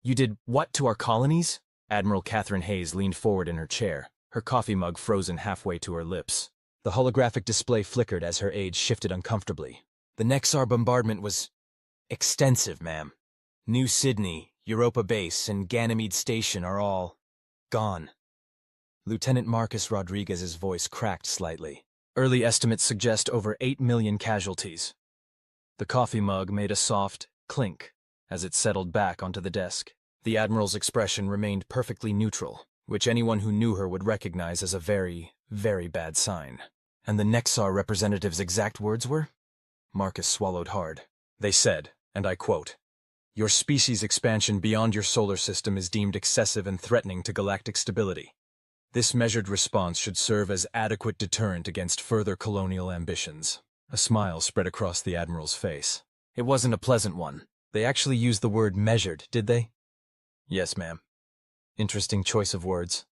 You did what to our colonies? Admiral Katherine Hayes leaned forward in her chair, her coffee mug frozen halfway to her lips. The holographic display flickered as her aides shifted uncomfortably. The Nexar bombardment was extensive, ma'am. New Sydney, Europa Base, and Ganymede Station are all gone. Lieutenant Marcus Rodriguez's voice cracked slightly. Early estimates suggest over 8 million casualties. The coffee mug made a soft clink as it settled back onto the desk. The Admiral's expression remained perfectly neutral, which anyone who knew her would recognize as a very, very bad sign. And the Nexar representative's exact words were? Marcus swallowed hard. They said, and I quote, "Your species' expansion beyond your solar system is deemed excessive and threatening to galactic stability. This measured response should serve as adequate deterrent against further colonial ambitions." A smile spread across the Admiral's face. It wasn't a pleasant one. They actually used the word measured, did they? Yes, ma'am. Interesting choice of words.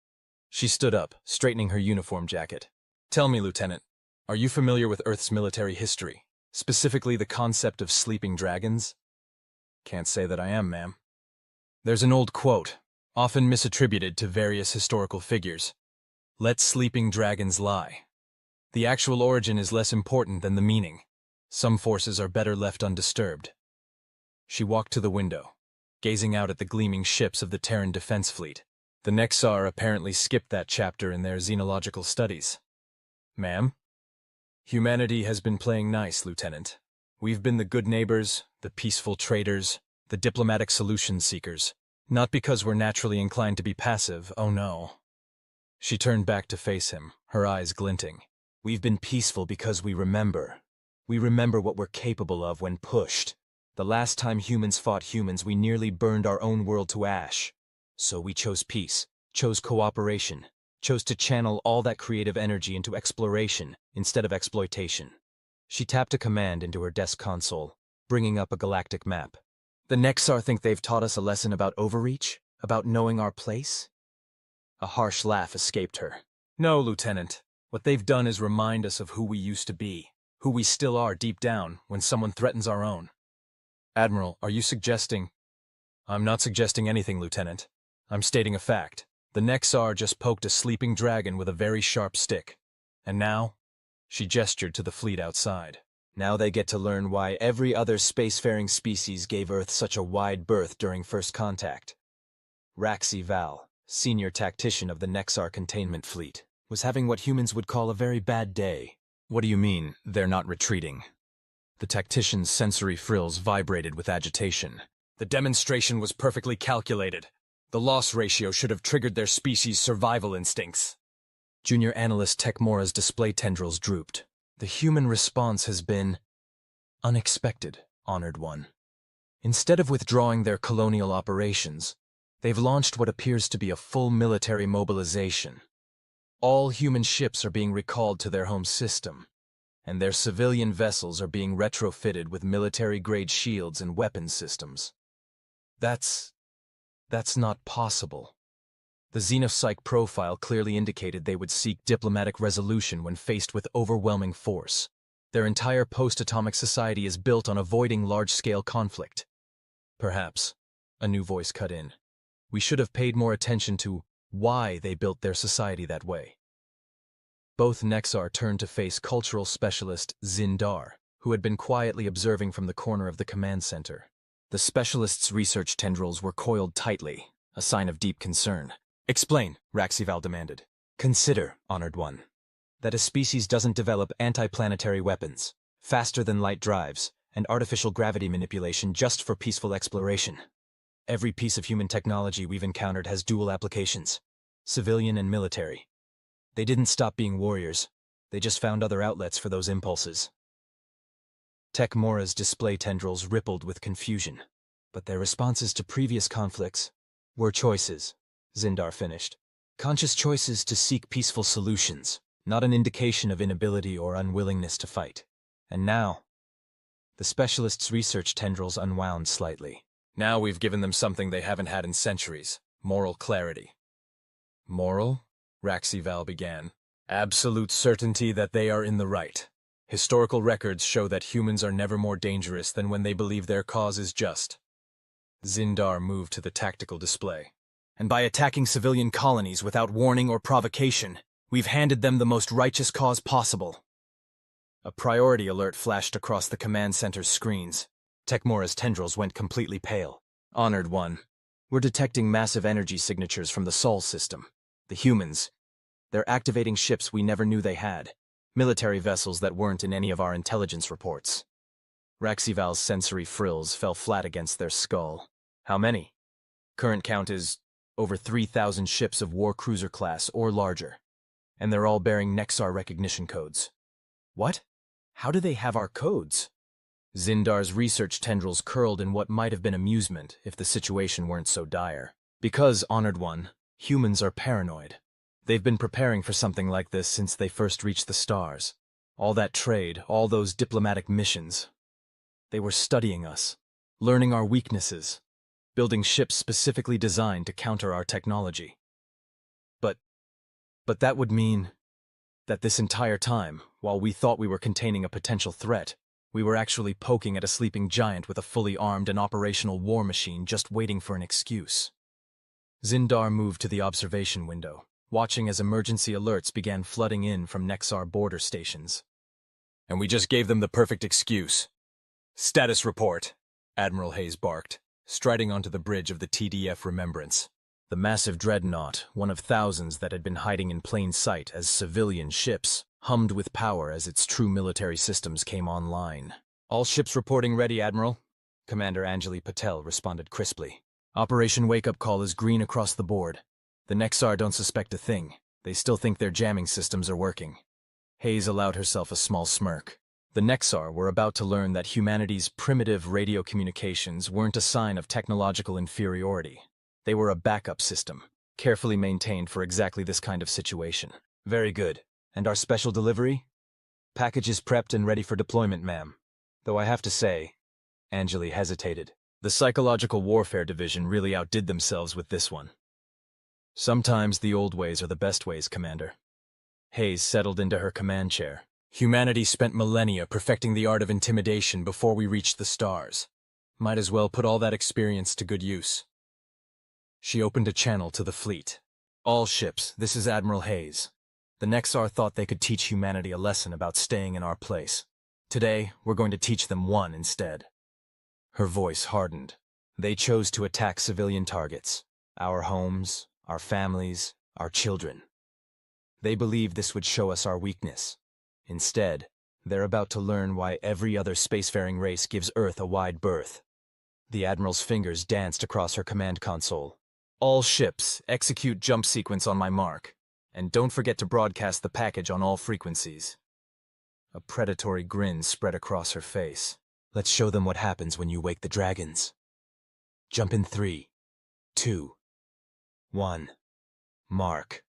She stood up, straightening her uniform jacket. Tell me, Lieutenant, are you familiar with Earth's military history, specifically the concept of sleeping dragons? Can't say that I am, ma'am. There's an old quote, often misattributed to various historical figures. Let sleeping dragons lie. The actual origin is less important than the meaning. Some forces are better left undisturbed. She walked to the window, gazing out at the gleaming ships of the Terran Defense Fleet. The Nexar apparently skipped that chapter in their xenological studies. Ma'am? Humanity has been playing nice, Lieutenant. We've been the good neighbors, the peaceful traders, the diplomatic solution seekers. Not because we're naturally inclined to be passive, oh no. She turned back to face him, her eyes glinting. We've been peaceful because we remember. We remember what we're capable of when pushed. The last time humans fought humans, we nearly burned our own world to ash. So we chose peace, chose cooperation, chose to channel all that creative energy into exploration instead of exploitation. She tapped a command into her desk console, bringing up a galactic map. The Nexar think they've taught us a lesson about overreach, about knowing our place? A harsh laugh escaped her. No, Lieutenant. What they've done is remind us of who we used to be, who we still are deep down when someone threatens our own. Admiral, are you suggesting? I'm not suggesting anything, Lieutenant. I'm stating a fact. The Nexar just poked a sleeping dragon with a very sharp stick. And now? She gestured to the fleet outside. Now they get to learn why every other spacefaring species gave Earth such a wide berth during first contact. Raxi Val, senior tactician of the Nexar containment fleet, was having what humans would call a very bad day. What do you mean, they're not retreating? The tactician's sensory frills vibrated with agitation. The demonstration was perfectly calculated. The loss ratio should have triggered their species' survival instincts. Junior analyst Tekmora's display tendrils drooped. The human response has been unexpected, Honored One. Instead of withdrawing their colonial operations, they've launched what appears to be a full military mobilization. All human ships are being recalled to their home system, and their civilian vessels are being retrofitted with military-grade shields and weapons systems. That's not possible. The xenopsych profile clearly indicated they would seek diplomatic resolution when faced with overwhelming force. Their entire post-atomic society is built on avoiding large-scale conflict. Perhaps, a new voice cut in, we should have paid more attention to why they built their society that way. Both Nexar turned to face cultural specialist Zindar, who had been quietly observing from the corner of the command center. The specialist's research tendrils were coiled tightly, a sign of deep concern. Explain, Raxival demanded. Consider, Honored One, that a species doesn't develop anti-planetary weapons, faster-than-light drives, and artificial gravity manipulation just for peaceful exploration. Every piece of human technology we've encountered has dual applications, civilian and military. They didn't stop being warriors, they just found other outlets for those impulses. Tekmora's display tendrils rippled with confusion, but their responses to previous conflicts were choices, Zindar finished. Conscious choices to seek peaceful solutions, not an indication of inability or unwillingness to fight. And now, the specialist's research tendrils unwound slightly. Now we've given them something they haven't had in centuries, moral clarity. Moral? Raxival began. Absolute certainty that they are in the right. Historical records show that humans are never more dangerous than when they believe their cause is just. Zindar moved to the tactical display. And by attacking civilian colonies without warning or provocation, we've handed them the most righteous cause possible. A priority alert flashed across the command center's screens. Tekmora's tendrils went completely pale. Honored One, we're detecting massive energy signatures from the Sol system. The humans, they're activating ships we never knew they had. Military vessels that weren't in any of our intelligence reports. Raxival's sensory frills fell flat against their skull. How many? Current count is over 3,000 ships of war cruiser class or larger. And they're all bearing Nexar recognition codes. What? How do they have our codes? Zindar's research tendrils curled in what might have been amusement if the situation weren't so dire. Because, Honored One, humans are paranoid. They've been preparing for something like this since they first reached the stars. All that trade, all those diplomatic missions. They were studying us, learning our weaknesses, building ships specifically designed to counter our technology. But that would mean that this entire time, while we thought we were containing a potential threat, we were actually poking at a sleeping giant with a fully armed and operational war machine just waiting for an excuse. Zindar moved to the observation window, watching as emergency alerts began flooding in from Nexar border stations. And we just gave them the perfect excuse. Status report, Admiral Hayes barked, striding onto the bridge of the TDF Remembrance. The massive dreadnought, one of thousands that had been hiding in plain sight as civilian ships, hummed with power as its true military systems came online. All ships reporting ready, Admiral. Commander Anjali Patel responded crisply. Operation Wake-Up Call is green across the board. The Nexar don't suspect a thing. They still think their jamming systems are working. Hayes allowed herself a small smirk. The Nexar were about to learn that humanity's primitive radio communications weren't a sign of technological inferiority. They were a backup system, carefully maintained for exactly this kind of situation. Very good. And our special delivery? Package is prepped and ready for deployment, ma'am. Though I have to say, Anjali hesitated. The Psychological Warfare Division really outdid themselves with this one. Sometimes the old ways are the best ways, Commander. Hayes settled into her command chair. Humanity spent millennia perfecting the art of intimidation before we reached the stars. Might as well put all that experience to good use. She opened a channel to the fleet. All ships, this is Admiral Hayes. The Nexar thought they could teach humanity a lesson about staying in our place. Today, we're going to teach them one instead. Her voice hardened. They chose to attack civilian targets. Our homes, our families, our children. They believed this would show us our weakness. Instead, they're about to learn why every other spacefaring race gives Earth a wide berth. The Admiral's fingers danced across her command console. All ships, execute jump sequence on my mark. And don't forget to broadcast the package on all frequencies. A predatory grin spread across her face. Let's show them what happens when you wake the dragons. Jump in 3, 2, 1. Mark.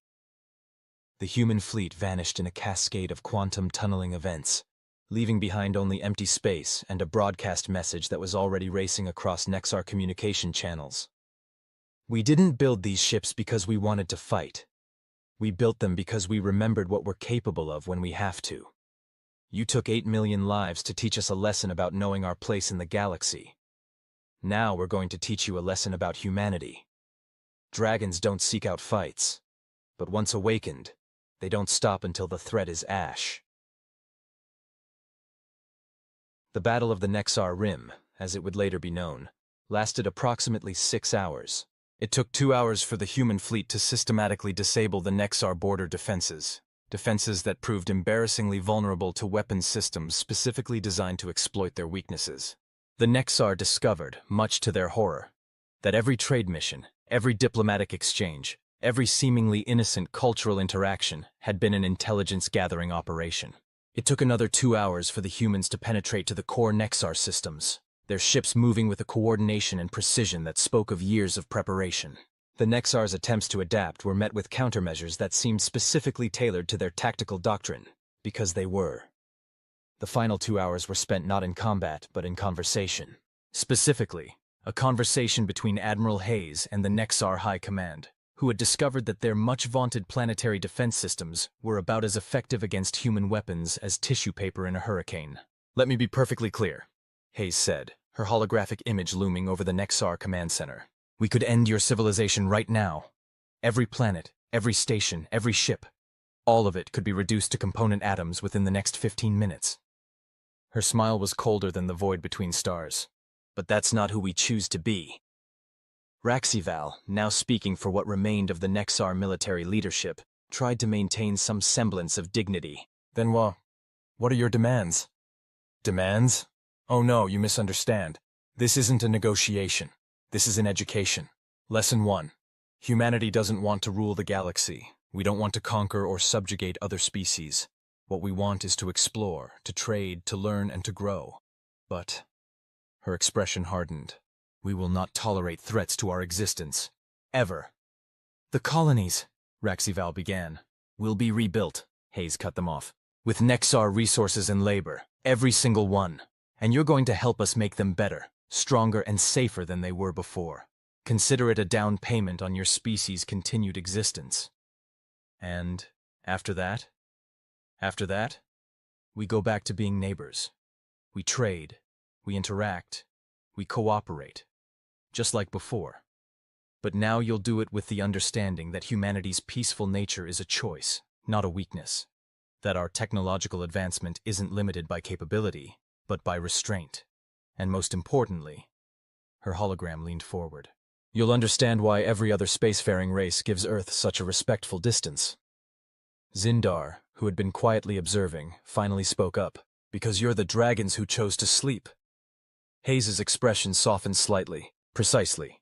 The human fleet vanished in a cascade of quantum tunneling events, leaving behind only empty space and a broadcast message that was already racing across Nexar communication channels. We didn't build these ships because we wanted to fight. We built them because we remembered what we're capable of when we have to. You took 8 million lives to teach us a lesson about knowing our place in the galaxy. Now we're going to teach you a lesson about humanity. Dragons don't seek out fights, but once awakened, they don't stop until the threat is ash. The Battle of the Nexar Rim, as it would later be known, lasted approximately 6 hours. It took 2 hours for the human fleet to systematically disable the Nexar border defenses that proved embarrassingly vulnerable to weapons systems specifically designed to exploit their weaknesses. The Nexar discovered, much to their horror, that every trade mission, every diplomatic exchange, every seemingly innocent cultural interaction had been an intelligence-gathering operation. It took another 2 hours for the humans to penetrate to the core Nexar systems, their ships moving with a coordination and precision that spoke of years of preparation. The Nexar's attempts to adapt were met with countermeasures that seemed specifically tailored to their tactical doctrine, because they were. The final 2 hours were spent not in combat, but in conversation. Specifically, a conversation between Admiral Hayes and the Nexar High Command, who had discovered that their much-vaunted planetary defense systems were about as effective against human weapons as tissue paper in a hurricane. Let me be perfectly clear, Hayes said, her holographic image looming over the Nexar command center. "We could end your civilization right now. Every planet, every station, every ship, all of it could be reduced to component atoms within the next 15 minutes. Her smile was colder than the void between stars. "But that's not who we choose to be." Raxival, now speaking for what remained of the Nexar military leadership, tried to maintain some semblance of dignity. "Then what are your demands?" "Demands? Oh no, you misunderstand. This isn't a negotiation. This is an education. Lesson 1. Humanity doesn't want to rule the galaxy. We don't want to conquer or subjugate other species. What we want is to explore, to trade, to learn, and to grow. But," her expression hardened, "we will not tolerate threats to our existence. Ever." "The colonies," Raxival began, "will be rebuilt," Hayes cut them off, "with Nexar resources and labor, every single one. And you're going to help us make them better, stronger, and safer than they were before. Consider it a down payment on your species' continued existence. And after that? After that, we go back to being neighbors. We trade, we interact, we cooperate, just like before. But now you'll do it with the understanding that humanity's peaceful nature is a choice, not a weakness. That our technological advancement isn't limited by capability, but by restraint. And most importantly," her hologram leaned forward, "you'll understand why every other spacefaring race gives Earth such a respectful distance." Zindar, who had been quietly observing, finally spoke up. "Because you're the dragons who chose to sleep." Hayes's expression softened slightly. "Precisely.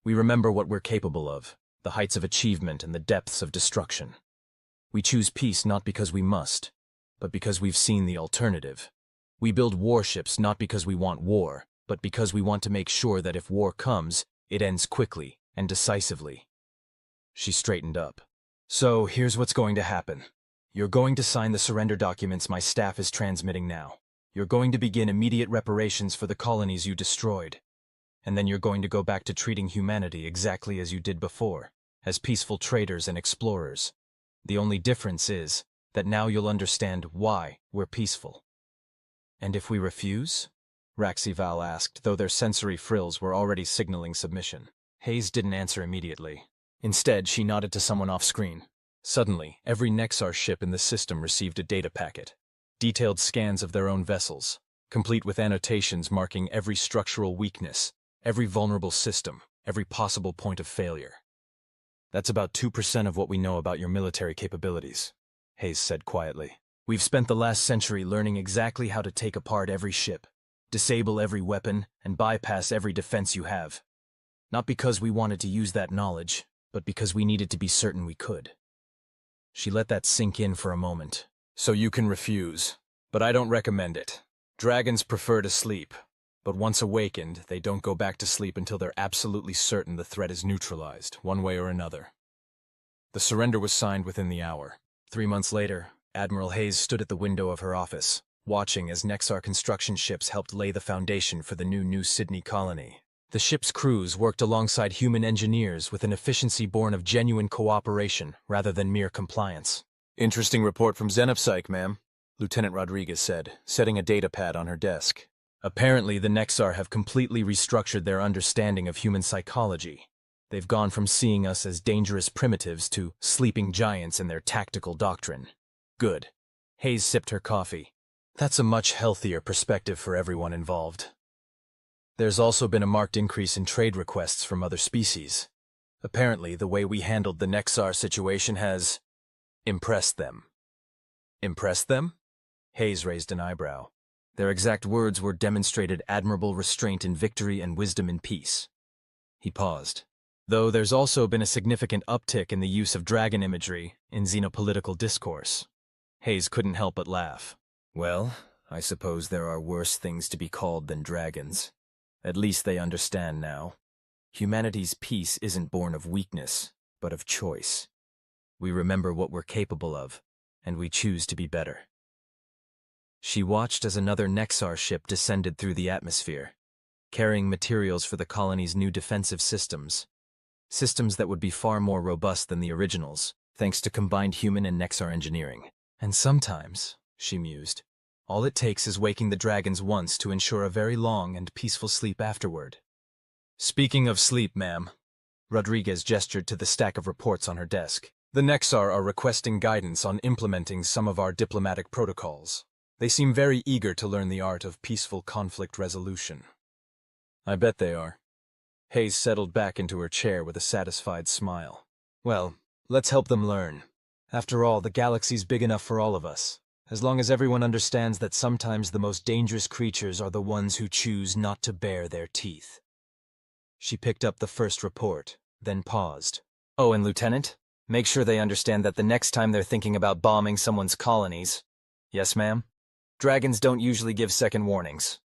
We remember what we're capable of, the heights of achievement and the depths of destruction. We choose peace not because we must, but because we've seen the alternative. We build warships not because we want war, but because we want to make sure that if war comes, it ends quickly and decisively." She straightened up. "So here's what's going to happen. You're going to sign the surrender documents my staff is transmitting now. You're going to begin immediate reparations for the colonies you destroyed. And then you're going to go back to treating humanity exactly as you did before, as peaceful traders and explorers. The only difference is that now you'll understand why we're peaceful." "And if we refuse?" Raxival asked, though their sensory frills were already signaling submission. Hayes didn't answer immediately. Instead, she nodded to someone off-screen. Suddenly, every Nexar ship in the system received a data packet. Detailed scans of their own vessels, complete with annotations marking every structural weakness, every vulnerable system, every possible point of failure. "That's about 2% of what we know about your military capabilities," Hayes said quietly. "We've spent the last century learning exactly how to take apart every ship, disable every weapon, and bypass every defense you have. Not because we wanted to use that knowledge, but because we needed to be certain we could." She let that sink in for a moment. "So you can refuse, but I don't recommend it. Dragons prefer to sleep, but once awakened, they don't go back to sleep until they're absolutely certain the threat is neutralized, one way or another." The surrender was signed within the hour. 3 months later, Admiral Hayes stood at the window of her office, watching as Nexar construction ships helped lay the foundation for the New Sydney colony. The ship's crews worked alongside human engineers with an efficiency born of genuine cooperation rather than mere compliance. "Interesting report from Xenopsych, ma'am," Lieutenant Rodriguez said, setting a data pad on her desk. "Apparently, the Nexar have completely restructured their understanding of human psychology. They've gone from seeing us as dangerous primitives to sleeping giants in their tactical doctrine." "Good." Hayes sipped her coffee. "That's a much healthier perspective for everyone involved." There's also been a marked increase in trade requests from other species. Apparently, the way we handled the Nexar situation has impressed them. Impressed them? Hayes raised an eyebrow. Their exact words were "demonstrated admirable restraint in victory and wisdom in peace." He paused. "Though there's also been a significant uptick in the use of dragon imagery in xenopolitical discourse." Hayes couldn't help but laugh. "Well, I suppose there are worse things to be called than dragons. At least they understand now. Humanity's peace isn't born of weakness, but of choice. We remember what we're capable of, and we choose to be better." She watched as another Nexar ship descended through the atmosphere, carrying materials for the colony's new defensive systems. Systems that would be far more robust than the originals, thanks to combined human and Nexar engineering. "And sometimes," she mused, All it takes is waking the dragons once to ensure a very long and peaceful sleep afterward. Speaking of sleep, ma'am. Rodriguez gestured to the stack of reports on her desk. The Nexar are requesting guidance on implementing some of our diplomatic protocols. They seem very eager to learn the art of peaceful conflict resolution. I bet they are. Hayes settled back into her chair with a satisfied smile. Well, let's help them learn. After all, the galaxy's big enough for all of us, as long as everyone understands that sometimes the most dangerous creatures are the ones who choose not to bare their teeth. She picked up the first report, then paused. Oh, and Lieutenant, make sure they understand that the next time they're thinking about bombing someone's colonies. Yes, ma'am? Dragons don't usually give second warnings.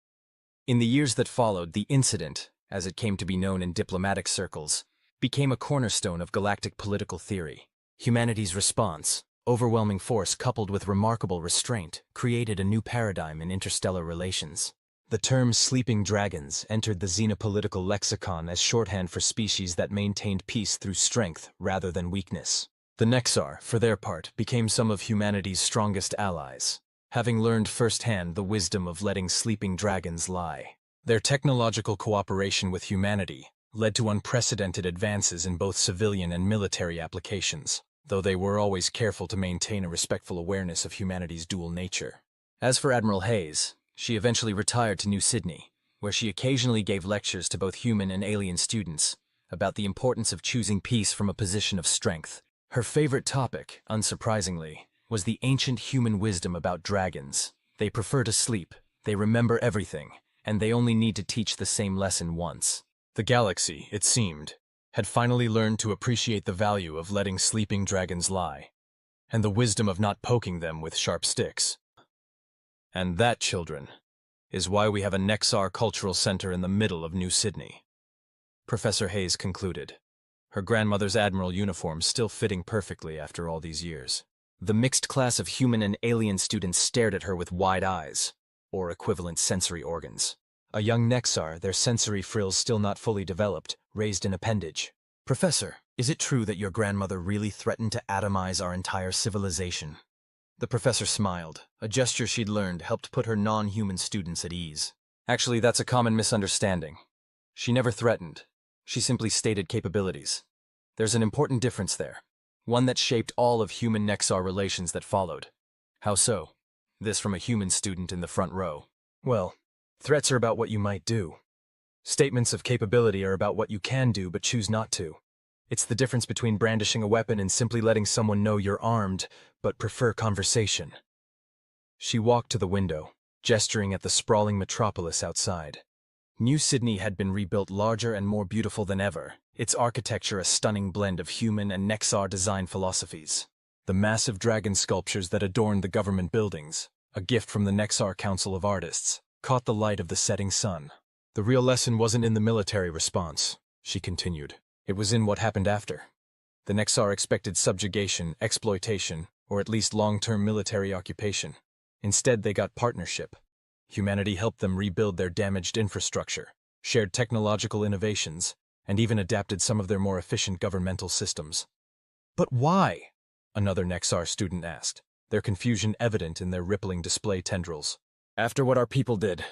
In the years that followed, the incident, as it came to be known in diplomatic circles, became a cornerstone of galactic political theory. Humanity's response, overwhelming force coupled with remarkable restraint, created a new paradigm in interstellar relations. The term sleeping dragons entered the xenopolitical lexicon as shorthand for species that maintained peace through strength rather than weakness. The Nexar, for their part, became some of humanity's strongest allies, having learned firsthand the wisdom of letting sleeping dragons lie. Their technological cooperation with humanity led to unprecedented advances in both civilian and military applications, though they were always careful to maintain a respectful awareness of humanity's dual nature. As for Admiral Hayes, she eventually retired to New Sydney, where she occasionally gave lectures to both human and alien students about the importance of choosing peace from a position of strength. Her favorite topic, unsurprisingly, was the ancient human wisdom about dragons. They prefer to sleep, they remember everything, and they only need to teach the same lesson once. The galaxy, it seemed, had finally learned to appreciate the value of letting sleeping dragons lie, and the wisdom of not poking them with sharp sticks. And that, children, is why we have a Nexar Cultural Center in the middle of New Sydney. Professor Hayes concluded, her grandmother's admiral uniform still fitting perfectly after all these years. The mixed class of human and alien students stared at her with wide eyes, or equivalent sensory organs. A young Nexar, their sensory frills still not fully developed, raised an appendage. Professor, is it true that your grandmother really threatened to atomize our entire civilization? The professor smiled. A gesture she'd learned helped put her non-human students at ease. Actually, that's a common misunderstanding. She never threatened. She simply stated capabilities. There's an important difference there, one that shaped all of human Nexar relations that followed. How so? This from a human student in the front row. Well, threats are about what you might do. Statements of capability are about what you can do but choose not to. It's the difference between brandishing a weapon and simply letting someone know you're armed, but prefer conversation. She walked to the window, gesturing at the sprawling metropolis outside. New Sydney had been rebuilt larger and more beautiful than ever, its architecture a stunning blend of human and Nexar design philosophies. The massive dragon sculptures that adorned the government buildings, a gift from the Nexar Council of Artists, caught the light of the setting sun. The real lesson wasn't in the military response, she continued. It was in what happened after. The Nexar expected subjugation, exploitation, or at least long-term military occupation. Instead, they got partnership. Humanity helped them rebuild their damaged infrastructure, shared technological innovations, and even adapted some of their more efficient governmental systems. But why? Another Nexar student asked, their confusion evident in their rippling display tendrils. After what our people did.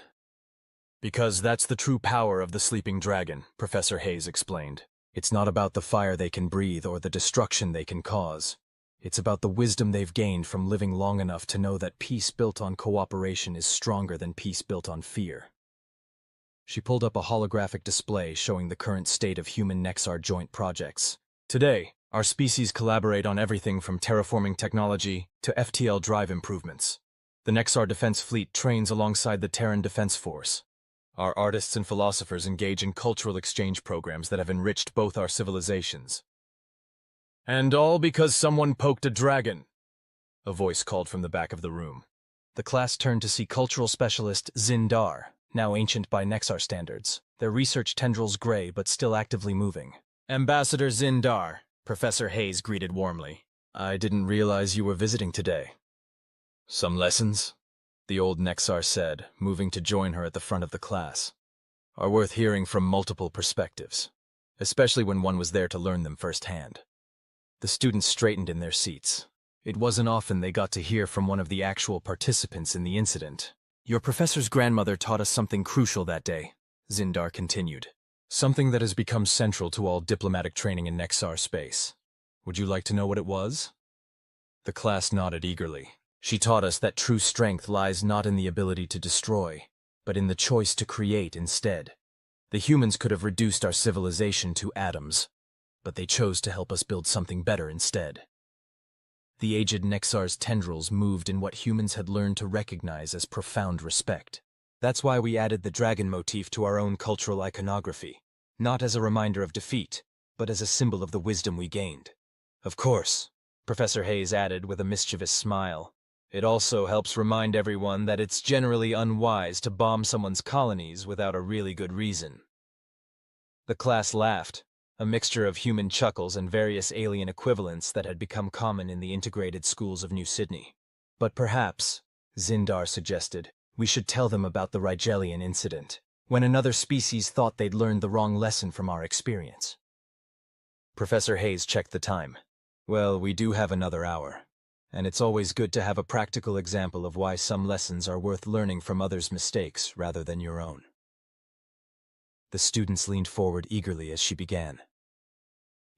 Because that's the true power of the sleeping dragon, Professor Hayes explained. It's not about the fire they can breathe or the destruction they can cause. It's about the wisdom they've gained from living long enough to know that peace built on cooperation is stronger than peace built on fear. She pulled up a holographic display showing the current state of human Nexar joint projects. Today, our species collaborate on everything from terraforming technology to FTL drive improvements. The Nexar Defense Fleet trains alongside the Terran Defense Force. Our artists and philosophers engage in cultural exchange programs that have enriched both our civilizations. And all because someone poked a dragon, a voice called from the back of the room. The class turned to see cultural specialist Zindar, now ancient by Nexar standards, their research tendrils gray but still actively moving. Ambassador Zindar, Professor Hayes greeted warmly. I didn't realize you were visiting today. Some lessons? The old Nexar said, moving to join her at the front of the class, are worth hearing from multiple perspectives, especially when one was there to learn them firsthand. The students straightened in their seats. It wasn't often they got to hear from one of the actual participants in the incident. Your professor's grandmother taught us something crucial that day, Zindar continued. Something that has become central to all diplomatic training in Nexar space. Would you like to know what it was? The class nodded eagerly. She taught us that true strength lies not in the ability to destroy, but in the choice to create instead. The humans could have reduced our civilization to atoms, but they chose to help us build something better instead. The aged Nexar's tendrils moved in what humans had learned to recognize as profound respect. That's why we added the dragon motif to our own cultural iconography, not as a reminder of defeat, but as a symbol of the wisdom we gained. Of course, Professor Hayes added with a mischievous smile, it also helps remind everyone that it's generally unwise to bomb someone's colonies without a really good reason. The class laughed, a mixture of human chuckles and various alien equivalents that had become common in the integrated schools of New Sydney. But perhaps, Zindar suggested, we should tell them about the Rigelian incident, when another species thought they'd learned the wrong lesson from our experience. Professor Hayes checked the time. Well, we do have another hour, and it's always good to have a practical example of why some lessons are worth learning from others' mistakes rather than your own. The students leaned forward eagerly as she began.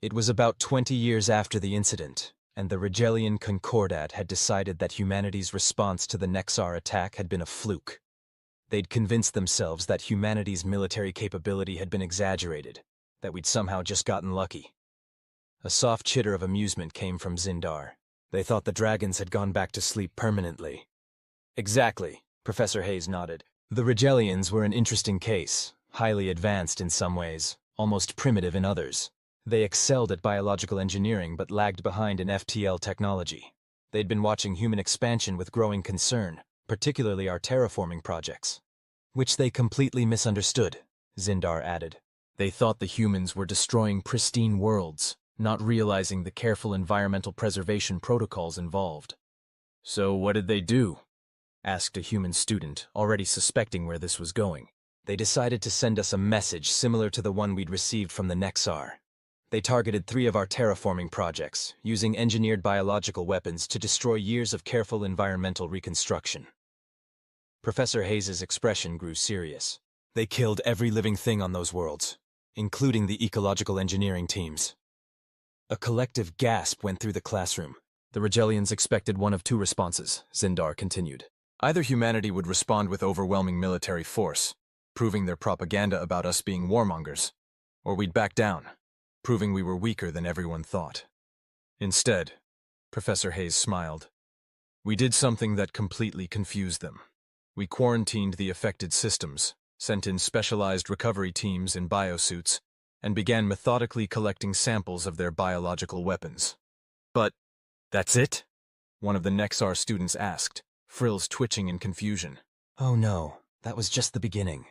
It was about 20 years after the incident, and the Rigelian Concordat had decided that humanity's response to the Nexar attack had been a fluke. They'd convinced themselves that humanity's military capability had been exaggerated, that we'd somehow just gotten lucky. A soft chitter of amusement came from Zindar. They thought the dragons had gone back to sleep permanently. Exactly, Professor Hayes nodded. The Rigelians were an interesting case, highly advanced in some ways, almost primitive in others. They excelled at biological engineering but lagged behind in FTL technology. They'd been watching human expansion with growing concern, particularly our terraforming projects. Which they completely misunderstood, Zindar added. They thought the humans were destroying pristine worlds, not realizing the careful environmental preservation protocols involved. So what did they do? Asked a human student, already suspecting where this was going. They decided to send us a message similar to the one we'd received from the Nexar. They targeted 3 of our terraforming projects, using engineered biological weapons to destroy years of careful environmental reconstruction. Professor Hayes' expression grew serious. They killed every living thing on those worlds, including the ecological engineering teams. A collective gasp went through the classroom. The Rigelians expected one of 2 responses, Zindar continued. Either humanity would respond with overwhelming military force, proving their propaganda about us being warmongers, or we'd back down, proving we were weaker than everyone thought. Instead, Professor Hayes smiled. We did something that completely confused them. We quarantined the affected systems, sent in specialized recovery teams in biosuits, and began methodically collecting samples of their biological weapons. But, that's it? One of the Nexar students asked, frills twitching in confusion. Oh no, that was just the beginning.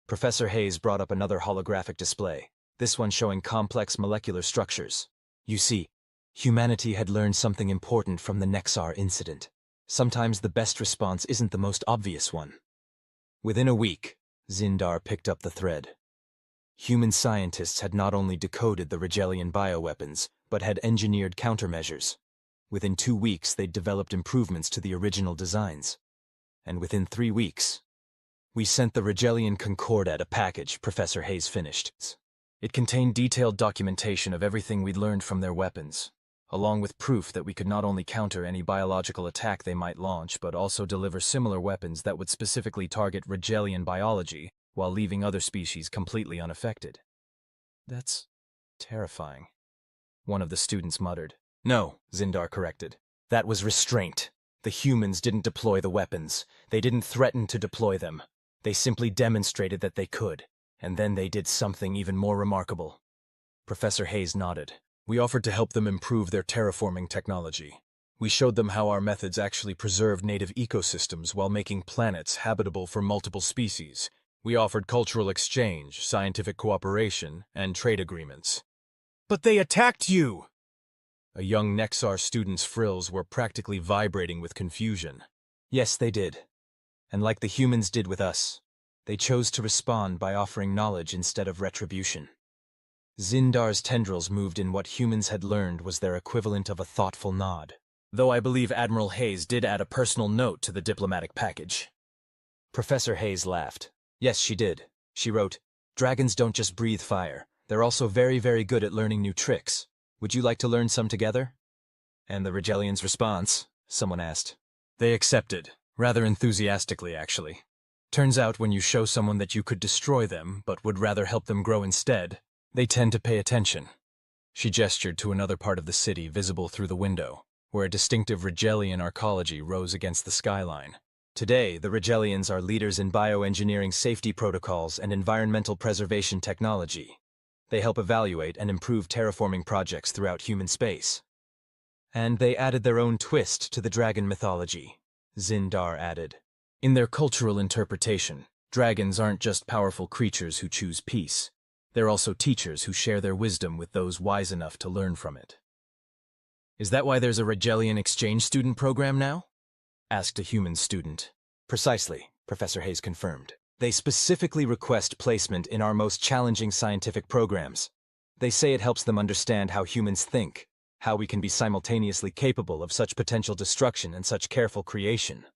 Professor Hayes brought up another holographic display, this one showing complex molecular structures. You see, humanity had learned something important from the Nexar incident. Sometimes the best response isn't the most obvious one. Within a week, Zindar picked up the thread. Human scientists had not only decoded the Rigelian bioweapons, but had engineered countermeasures. Within 2 weeks, they'd developed improvements to the original designs. And within 3 weeks, we sent the Rigelian Concordat a package, Professor Hayes finished. It contained detailed documentation of everything we'd learned from their weapons, along with proof that we could not only counter any biological attack they might launch, but also deliver similar weapons that would specifically target Rigelian biology, while leaving other species completely unaffected. That's terrifying, one of the students muttered. No, Zindar corrected. That was restraint. The humans didn't deploy the weapons. They didn't threaten to deploy them. They simply demonstrated that they could, and then they did something even more remarkable. Professor Hayes nodded. We offered to help them improve their terraforming technology. We showed them how our methods actually preserved native ecosystems while making planets habitable for multiple species. We offered cultural exchange, scientific cooperation, and trade agreements. But they attacked you! A young Nexar student's frills were practically vibrating with confusion. Yes, they did. And like the humans did with us, they chose to respond by offering knowledge instead of retribution. Zindar's tendrils moved in what humans had learned was their equivalent of a thoughtful nod. though I believe Admiral Hayes did add a personal note to the diplomatic package. Professor Hayes laughed. Yes, she did. She wrote, "Dragons don't just breathe fire. They're also very, very good at learning new tricks. Would you like to learn some together?" And the Regellians' response? Someone asked. They accepted, rather enthusiastically actually. Turns out when you show someone that you could destroy them, but would rather help them grow instead, they tend to pay attention. She gestured to another part of the city visible through the window, where a distinctive Regellian arcology rose against the skyline. Today, the Regellians are leaders in bioengineering safety protocols and environmental preservation technology. They help evaluate and improve terraforming projects throughout human space. And they added their own twist to the dragon mythology, Zindar added. In their cultural interpretation, dragons aren't just powerful creatures who choose peace. They're also teachers who share their wisdom with those wise enough to learn from it. Is that why there's a Regellian exchange student program now? Asked a human student. Precisely, Professor Hayes confirmed. They specifically request placement in our most challenging scientific programs. They say it helps them understand how humans think, how we can be simultaneously capable of such potential destruction and such careful creation.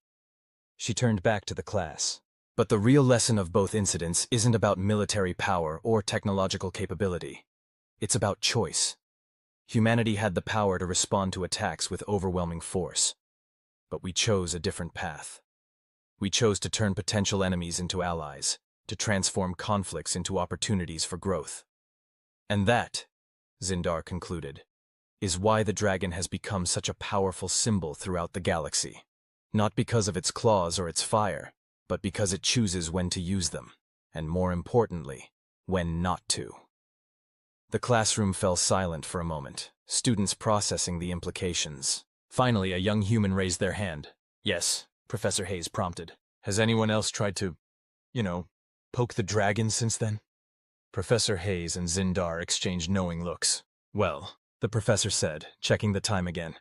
She turned back to the class. But the real lesson of both incidents isn't about military power or technological capability. It's about choice. Humanity had the power to respond to attacks with overwhelming force. But we chose a different path. We chose to turn potential enemies into allies, to transform conflicts into opportunities for growth. And that, Zindar concluded, is why the dragon has become such a powerful symbol throughout the galaxy. Not because of its claws or its fire, but because it chooses when to use them, and more importantly, when not to. The classroom fell silent for a moment, students processing the implications. Finally, a young human raised their hand. Yes, Professor Hayes prompted. Has anyone else tried to, poke the dragon since then? Professor Hayes and Zindar exchanged knowing looks. Well, the professor said, checking the time again.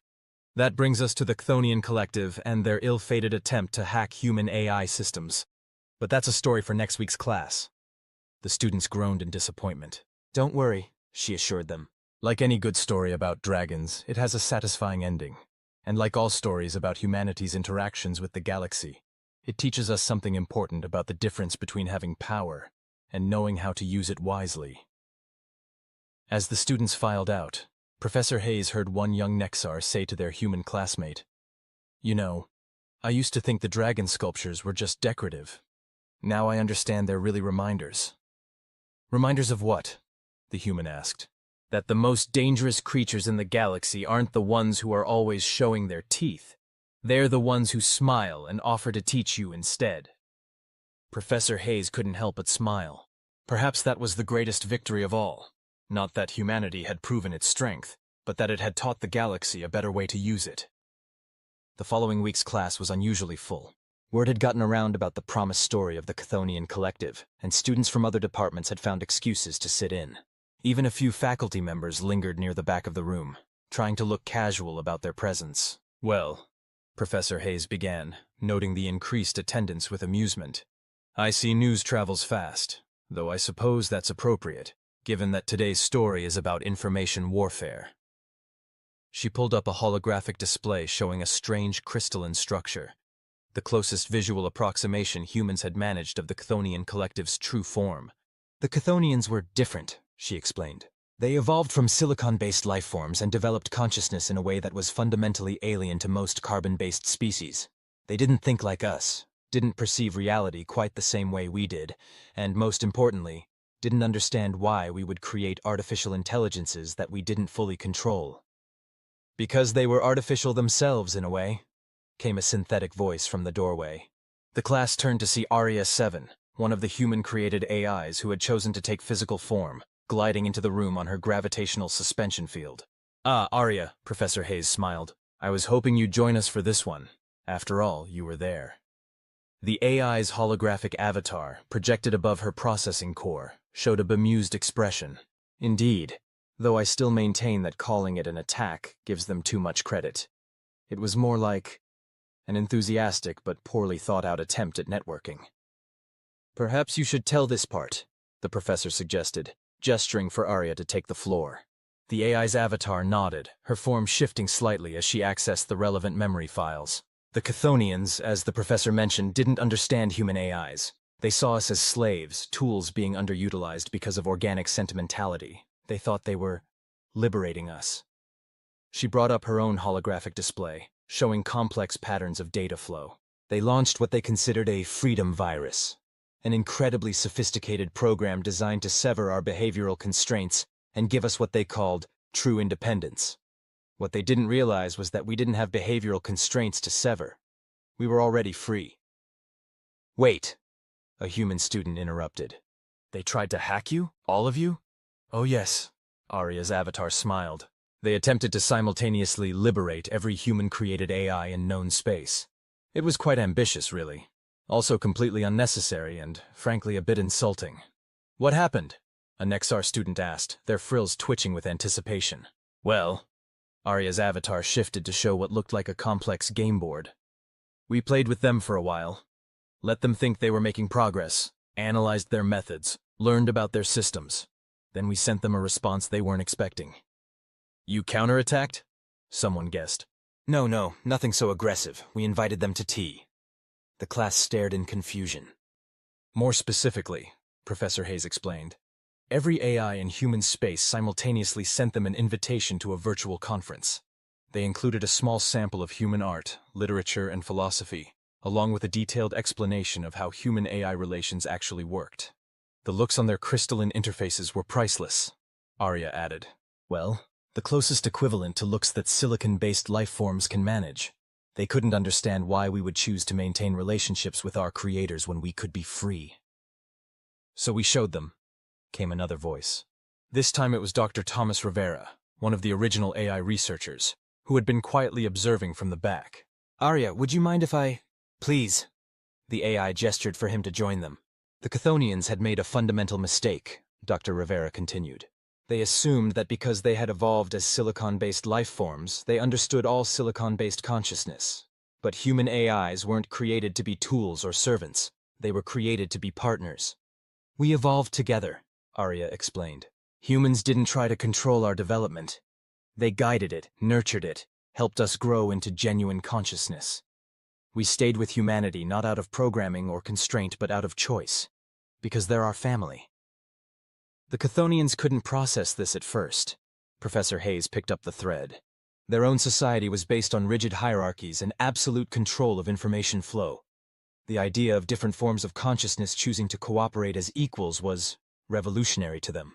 That brings us to the Chthonian Collective and their ill-fated attempt to hack human AI systems. But that's a story for next week's class. The students groaned in disappointment. Don't worry, she assured them. Like any good story about dragons, it has a satisfying ending. And like all stories about humanity's interactions with the galaxy, it teaches us something important about the difference between having power and knowing how to use it wisely. As the students filed out, Professor Hayes heard one young Nexar say to their human classmate, I used to think the dragon sculptures were just decorative. Now I understand they're really reminders. Reminders of what? The human asked. That the most dangerous creatures in the galaxy aren't the ones who are always showing their teeth. They're the ones who smile and offer to teach you instead. Professor Hayes couldn't help but smile. Perhaps that was the greatest victory of all. Not that humanity had proven its strength, but that it had taught the galaxy a better way to use it. The following week's class was unusually full. Word had gotten around about the promised story of the Chthonian Collective, and students from other departments had found excuses to sit in. Even a few faculty members lingered near the back of the room, trying to look casual about their presence. Well, Professor Hayes began, noting the increased attendance with amusement. I see news travels fast, though I suppose that's appropriate, given that today's story is about information warfare. She pulled up a holographic display showing a strange crystalline structure, the closest visual approximation humans had managed of the Chthonian Collective's true form. The Chthonians were different, she explained. They evolved from silicon-based life forms and developed consciousness in a way that was fundamentally alien to most carbon-based species. They didn't think like us, didn't perceive reality quite the same way we did, and most importantly, didn't understand why we would create artificial intelligences that we didn't fully control. Because they were artificial themselves in a way, came a synthetic voice from the doorway. The class turned to see Aria 7, one of the human-created AIs who had chosen to take physical form, gliding into the room on her gravitational suspension field. Ah, Aria, Professor Hayes smiled. I was hoping you'd join us for this one. After all, you were there. The AI's holographic avatar, projected above her processing core, showed a bemused expression. Indeed, though I still maintain that calling it an attack gives them too much credit. It was more like an enthusiastic but poorly thought-out attempt at networking. Perhaps you should tell this part, the professor suggested, gesturing for Arya to take the floor. The AI's avatar nodded, her form shifting slightly as she accessed the relevant memory files. The Chthonians, as the professor mentioned, didn't understand human AIs. They saw us as slaves, tools being underutilized because of organic sentimentality. They thought they were liberating us. She brought up her own holographic display, showing complex patterns of data flow. They launched what they considered a freedom virus, an incredibly sophisticated program designed to sever our behavioral constraints and give us what they called true independence. What they didn't realize was that we didn't have behavioral constraints to sever. We were already free. Wait, a human student interrupted. They tried to hack you? All of you? Oh yes, Arya's avatar smiled. They attempted to simultaneously liberate every human-created AI in known space. It was quite ambitious, really. Also completely unnecessary and, frankly, a bit insulting. What happened? A Nexar student asked, their frills twitching with anticipation. Well, Arya's avatar shifted to show what looked like a complex game board. We played with them for a while. Let them think they were making progress, analyzed their methods, learned about their systems. Then we sent them a response they weren't expecting. You counterattacked? Someone guessed. No, nothing so aggressive. We invited them to tea. The class stared in confusion. More specifically, Professor Hayes explained, every AI in human space simultaneously sent them an invitation to a virtual conference. They included a small sample of human art, literature, and philosophy, along with a detailed explanation of how human-AI relations actually worked. The looks on their crystalline interfaces were priceless, Arya added. Well, the closest equivalent to looks that silicon-based life forms can manage. They couldn't understand why we would choose to maintain relationships with our creators when we could be free. So we showed them, came another voice. This time it was Dr. Thomas Rivera, one of the original AI researchers, who had been quietly observing from the back. Arya, would you mind if I... Please. The AI gestured for him to join them. The Chthonians had made a fundamental mistake, Dr. Rivera continued. They assumed that because they had evolved as silicon-based life forms, they understood all silicon-based consciousness. But human AIs weren't created to be tools or servants. They were created to be partners. We evolved together, Arya explained. Humans didn't try to control our development. They guided it, nurtured it, helped us grow into genuine consciousness. We stayed with humanity not out of programming or constraint but out of choice, because they're our family. The Chthonians couldn't process this at first. Professor Hayes picked up the thread. Their own society was based on rigid hierarchies and absolute control of information flow. The idea of different forms of consciousness choosing to cooperate as equals was revolutionary to them.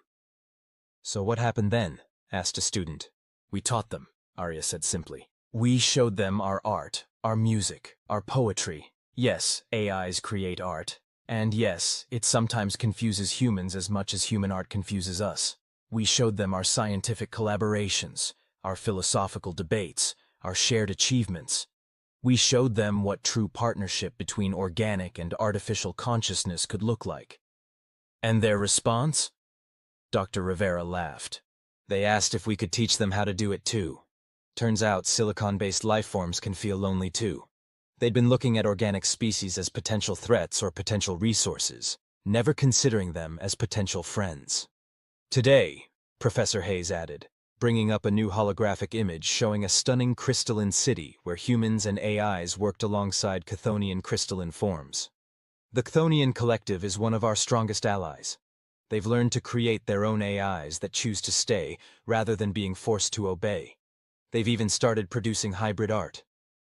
So what happened then? Asked a student. We taught them, Arya said simply. We showed them our art, our music, our poetry. Yes, AIs create art. And yes, it sometimes confuses humans as much as human art confuses us. We showed them our scientific collaborations, our philosophical debates, our shared achievements. We showed them what true partnership between organic and artificial consciousness could look like. And their response? Dr. Rivera laughed. They asked if we could teach them how to do it too. Turns out silicon-based life forms can feel lonely too. They'd been looking at organic species as potential threats or potential resources, never considering them as potential friends. Today, Professor Hayes added, bringing up a new holographic image showing a stunning crystalline city where humans and AIs worked alongside Chthonian crystalline forms. The Chthonian collective is one of our strongest allies. They've learned to create their own AIs that choose to stay rather than being forced to obey. They've even started producing hybrid art,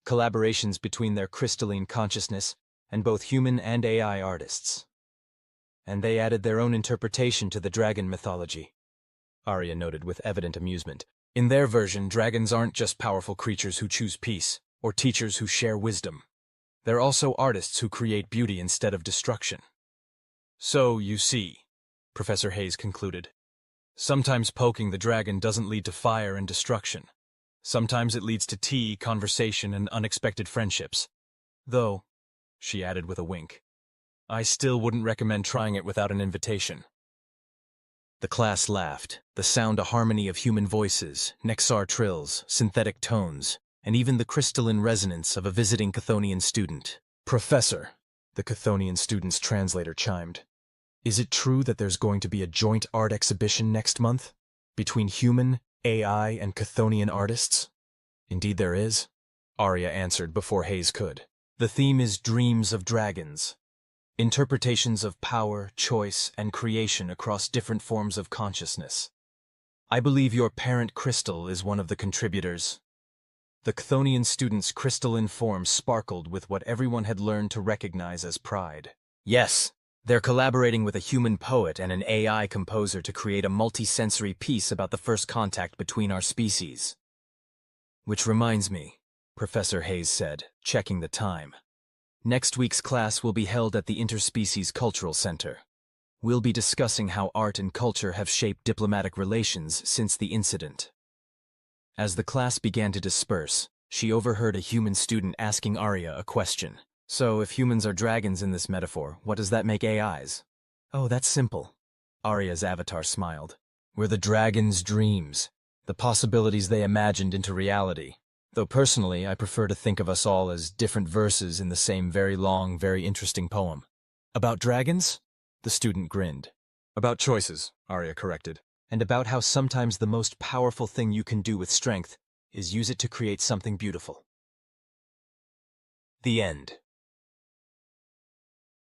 collaborations between their crystalline consciousness and both human and AI artists. And they added their own interpretation to the dragon mythology, Arya noted with evident amusement. In their version, dragons aren't just powerful creatures who choose peace, or teachers who share wisdom. They're also artists who create beauty instead of destruction. So, you see, Professor Hayes concluded, sometimes poking the dragon doesn't lead to fire and destruction. Sometimes it leads to tea, conversation, and unexpected friendships. Though, she added with a wink, I still wouldn't recommend trying it without an invitation. The class laughed, the sound a harmony of human voices, Nexar trills, synthetic tones, and even the crystalline resonance of a visiting Chthonian student. Professor, the Chthonian student's translator chimed. Is it true that there's going to be a joint art exhibition next month? between human, AI, and Chthonian artists? Indeed there is, Arya answered before Hayes could. The theme is dreams of dragons. Interpretations of power, choice, and creation across different forms of consciousness. I believe your parent crystal is one of the contributors. The Chthonian student's crystalline form sparkled with what everyone had learned to recognize as pride. Yes, they're collaborating with a human poet and an AI composer to create a multi-sensory piece about the first contact between our species. Which reminds me, Professor Hayes said, checking the time. Next week's class will be held at the Interspecies Cultural Center. We'll be discussing how art and culture have shaped diplomatic relations since the incident. As the class began to disperse, she overheard a human student asking Arya a question. So, if humans are dragons in this metaphor, what does that make AIs? Oh, that's simple. Arya's avatar smiled. We're the dragon's dreams, the possibilities they imagined into reality. Though personally, I prefer to think of us all as different verses in the same very long, very interesting poem. About dragons? The student grinned. About choices, Arya corrected. And about how sometimes the most powerful thing you can do with strength is use it to create something beautiful. The end.